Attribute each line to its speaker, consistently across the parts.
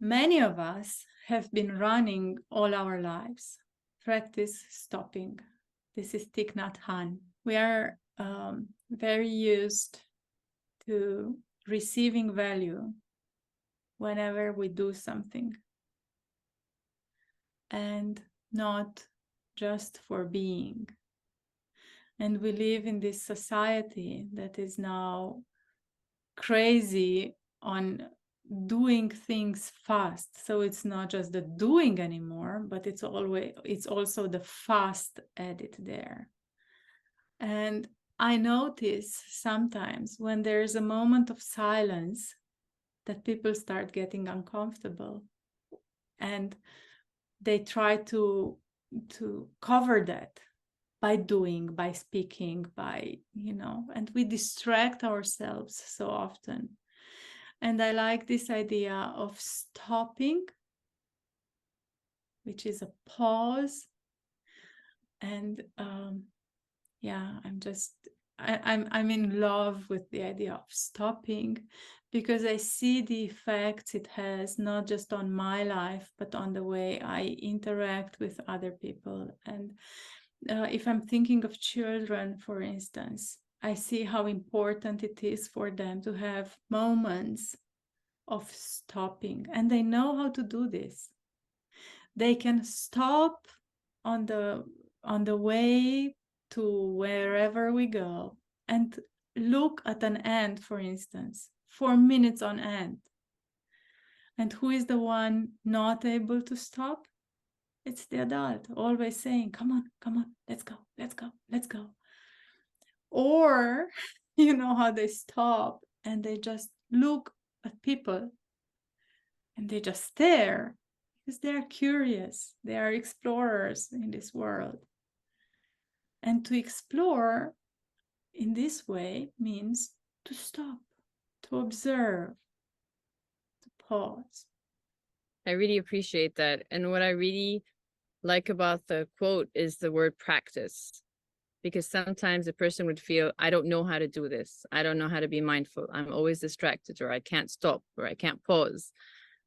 Speaker 1: Many of us have been running all our lives. Practice stopping. This is Thich Nhat Hanh. We are very used to receiving value whenever we do something, and not just for being. And we live in this society that is now crazy on doing things fast. So it's not just the doing anymore, but it's also the fast edit there. And I notice sometimes when there is a moment of silence that people start getting uncomfortable, and they try to cover that by doing, by speaking, by, and we distract ourselves so often. And I like this idea of stopping, which is a pause. And I'm in love with the idea of stopping, because I see the effects it has not just on my life, but on the way I interact with other people. And if I'm thinking of children, for instance, I see how important it is for them to have moments of stopping, and they know how to do this. They can stop on the way to wherever we go and look at an ant, for instance, for minutes on end. And who is the one not able to stop? It's the adult, always saying, come on, let's go. Or, how they stop and they just look at people and they just stare, because they are curious. They are explorers in this world. And to explore in this way means to stop, to observe, to pause.
Speaker 2: I really appreciate that. And what I really like about the quote is the word practice, because sometimes a person would feel, I don't know how to do this. I don't know how to be mindful. I'm always distracted, or I can't stop, or I can't pause,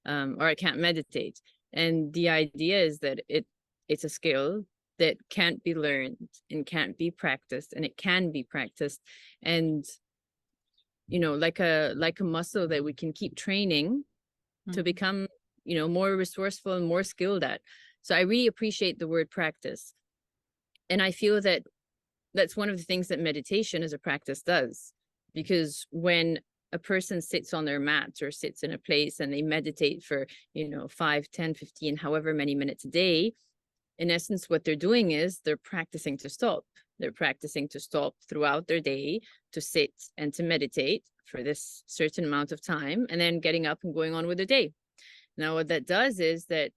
Speaker 2: or I can't meditate. And the idea is that it's a skill that can't be learned and can't be practiced, and it can be practiced. And, like a muscle that we can keep training to become, more resourceful and more skilled at. So I really appreciate the word practice. And I feel that that's one of the things that meditation as a practice does, because when a person sits on their mat or sits in a place and they meditate for, 5, 10, 15, however many minutes a day, in essence, what they're doing is they're practicing to stop. They're practicing to stop throughout their day, to sit and to meditate for this certain amount of time, and then getting up and going on with the day. Now, what that does is that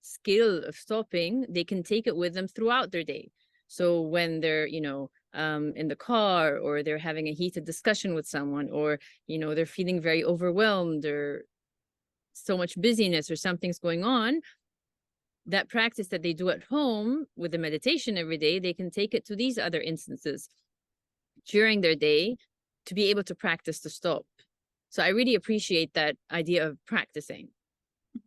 Speaker 2: skill of stopping, they can take it with them throughout their day. So when they're, in the car, or they're having a heated discussion with someone, or, they're feeling very overwhelmed, or so much busyness, or something's going on, that practice that they do at home with the meditation every day, they can take it to these other instances during their day to be able to practice to stop. So I really appreciate that idea of practicing.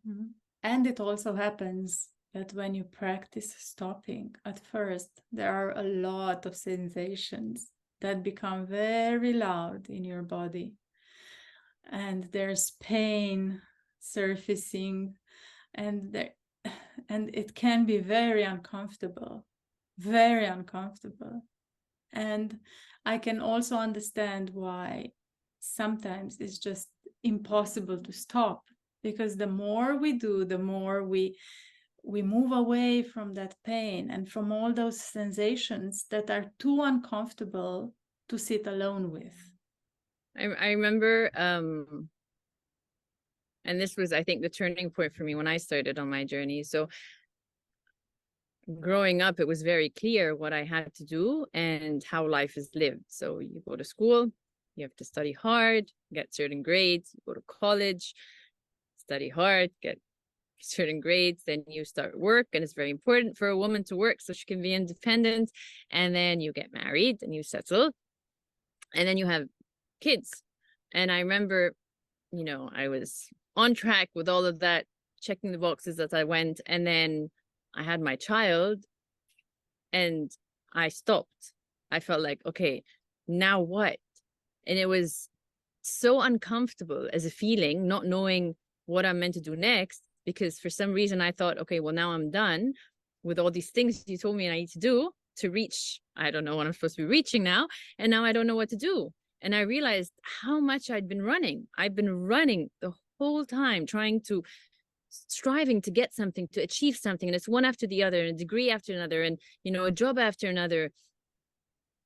Speaker 1: Mm-hmm. And it also happens that when you practice stopping, at first, there are a lot of sensations that become very loud in your body. And there's pain surfacing, and it can be very uncomfortable. And I can also understand why sometimes it's just impossible to stop, because the more we do, the more we move away from that pain and from all those sensations that are too uncomfortable to sit alone with.
Speaker 2: I remember, and this was, I think, the turning point for me when I started on my journey. So growing up, it was very clear what I had to do and how life is lived. So you go to school, you have to study hard, get certain grades, you go to college, study hard, get certain grades, then you start work, and it's very important for a woman to work so she can be independent. And then you get married and you settle, and then you have kids. And I remember, I was on track with all of that, checking the boxes as I went. And then I had my child and I stopped. I felt like, okay, now what? And it was so uncomfortable as a feeling, not knowing what I'm meant to do next, because for some reason I thought, okay, well, now I'm done with all these things you told me I need to do to reach, I don't know what I'm supposed to be reaching now. And now I don't know what to do. And I realized how much I'd been running. I've been running the whole time, striving to get something, to achieve something. And it's one after the other, and a degree after another, and, you know, a job after another,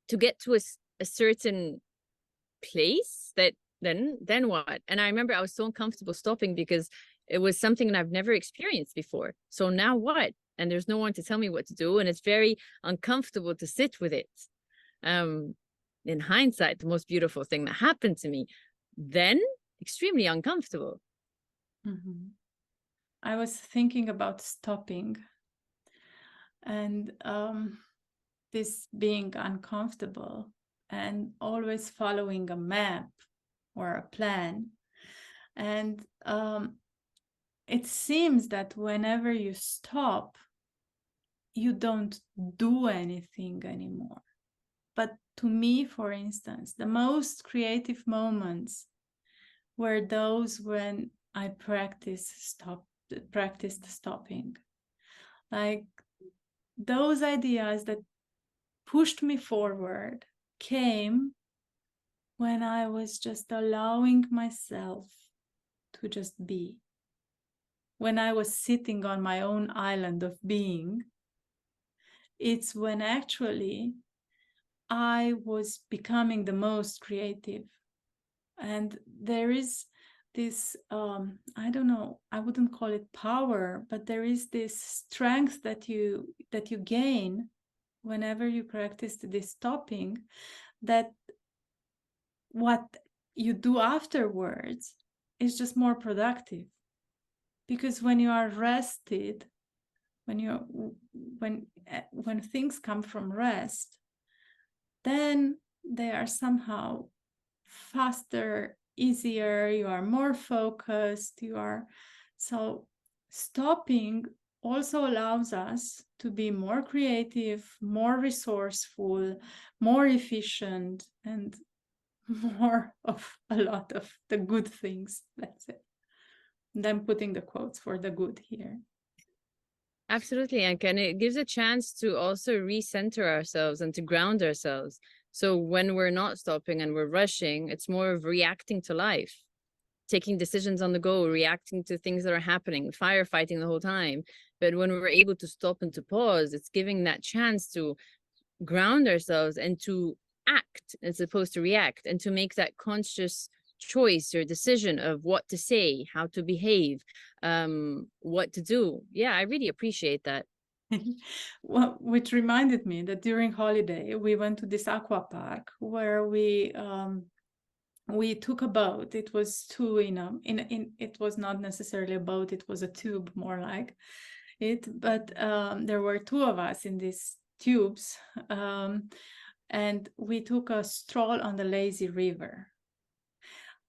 Speaker 2: to get to a certain place that then what? And I remember I was so uncomfortable stopping because it was something that I've never experienced before. So now what? And there's no one to tell me what to do. And it's very uncomfortable to sit with it. In hindsight, the most beautiful thing that happened to me, then extremely uncomfortable.
Speaker 1: Mm-hmm. I was thinking about stopping and this being uncomfortable and always following a map or a plan. And it seems that whenever you stop, you don't do anything anymore. But to me, for instance, the most creative moments were those when I practiced stopping. Like those ideas that pushed me forward came when I was just allowing myself to just be. When I was sitting on my own island of being, it's when actually I was becoming the most creative. And there is this, I don't know, I wouldn't call it power, but there is this strength that you gain whenever you practice this stopping, that what you do afterwards is just more productive. Because when you are rested, when things come from rest, then they are somehow faster, easier, you are more focused, so stopping also allows us to be more creative, more resourceful, more efficient, and more of a lot of the good things, let's say. And I'm putting the quotes for the good here.
Speaker 2: Absolutely, Anca. And it gives a chance to also recenter ourselves and to ground ourselves. So when we're not stopping and we're rushing, it's more of reacting to life, taking decisions on the go, reacting to things that are happening, firefighting the whole time. But when we're able to stop and to pause, it's giving that chance to ground ourselves and to act as opposed to react, and to make that conscious choice or decision of what to say, how to behave, what to do. Yeah, I really appreciate that.
Speaker 1: Well, which reminded me that during holiday we went to this aqua park where we took a boat. It was two it was not necessarily a boat, it was a tube more like it, but there were two of us in these tubes, and we took a stroll on the lazy river.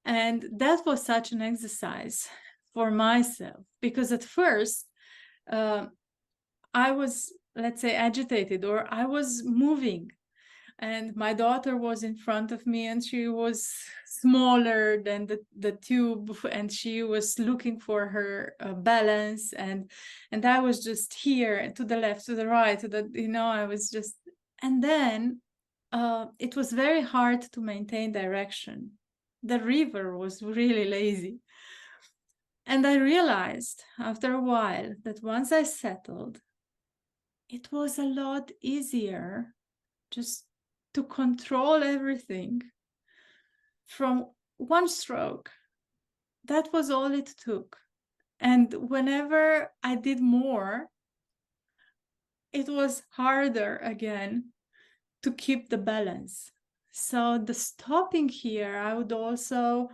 Speaker 1: And that was such an exercise for myself, because at first I was, let's say, agitated, or I was moving, and my daughter was in front of me and she was smaller than the tube, and she was looking for her balance, and I was just here to the left, to the right, to the, I was just, and then it was very hard to maintain direction. The river was really lazy. And I realized after a while that once I settled, it was a lot easier just to control everything from one stroke. That was all it took. And whenever I did more, it was harder again to keep the balance. So the stopping here, I would also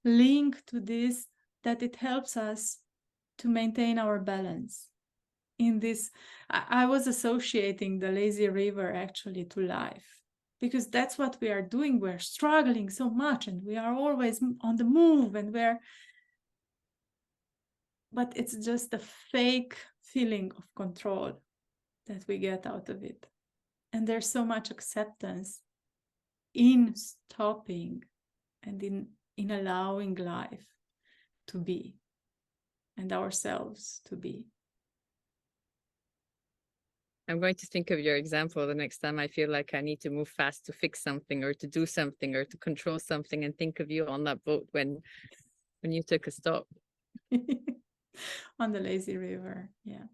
Speaker 1: link to this, that it helps us to maintain our balance. In this, I was associating the lazy river actually to life, because that's what we are doing. We're struggling so much and we are always on the move, and but it's just a fake feeling of control that we get out of it. And there's so much acceptance in stopping and in allowing life to be and ourselves to be.
Speaker 2: I'm going to think of your example the next time I feel like I need to move fast to fix something or to do something or to control something, and think of you on that boat when you took a stop.
Speaker 1: On the lazy river. Yeah.